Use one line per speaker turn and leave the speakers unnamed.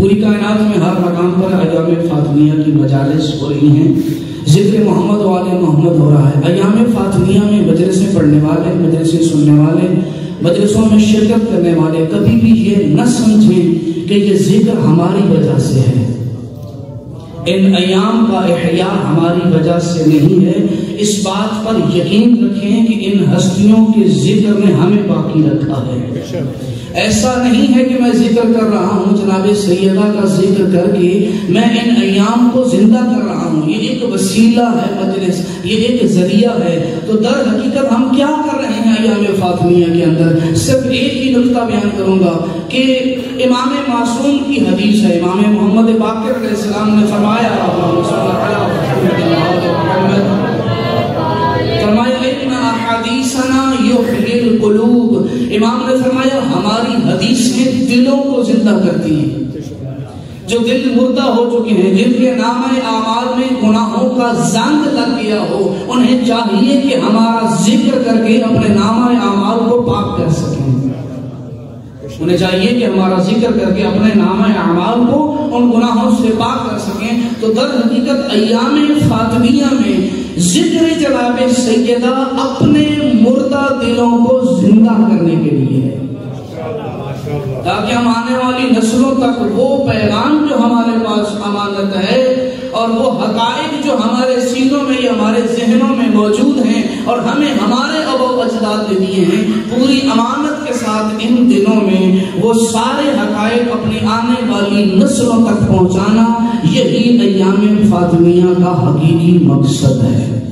پوری کائنات میں ہر مقام پر ایام فاطمیہ کی مجالس ہو رہی ہیں، ذکر محمد و آل محمد ہو رہا ہے۔ ایام فاطمیہ میں مجلسیں پڑھنے والے، مجلسیں سننے والے، مجلسوں میں شرکت کرنے والے کبھی بھی یہ نہ سمجھیں کہ یہ ذکر ہماری وجہ سے ہے، ان ایام کا احیاء ہماری وجہ سے نہیں ہے۔ اس بات پر یقین رکھیں کہ ان ہستیوں کے ذکر نے ہمیں باقی رکھا ہے۔ ایسا نہیں ہے کہ میں ذکر کر رہا ہوں جناب سیدہ کا ذکر کر کے میں ان ایام کو زندہ کر رہا ہوں، یہ ایک وسیلہ ہے مجلس، یہ ایک ذریعہ ہے۔ تو در حقیقت ہم کیا کر رہے ہیں ایام فاطمیہ کے اندر؟ صرف ایک ہی نقطہ بیان کروں گا کہ امام معصوم کی حدیث ہے، امام محمد باقر علیہ السلام نے فرمایا حدیثنا یحیی القلوب، امام نے فرمایا ہماری حدیثیں دلوں کو زندہ کرتی ہیں۔ جو دل مردہ ہو چکے ہیں، جن کے نامہ اعمال میں گناہوں کا زنگ لگ گیا ہو، انہیں چاہیے کہ ہمارا ذکر کر کے اپنے نامہ اعمال کو پاک کر سکیں۔ انہیں چاہیے کہ ہمارا ذکر کر کے اپنے نامہ اعمال کو ان گناہوں سے پاک کر سکیں۔ تو در حقیقت ایام فاطمیہ میں ذکر جناب سیدہ اپنے مردہ دلوں کو زندہ کرنے کے لیے ہے، تاکہ ہم آنے والی نسلوں تک وہ پیغام جو ہمارے پاس امانت ہے اور وہ حقائق جو ہمارے سینوں میں یا ہمارے ذہنوں میں موجود ہیں اور ہمیں ہمارے آباء و اجداد نے دیے ہیں، پوری امانت کے ساتھ ان دنوں میں وہ سارے حقائق اپنی آنے والی نسلوں تک پہنچانا، یہی ایام فاطمیہ کا حقیقی مقصد ہے۔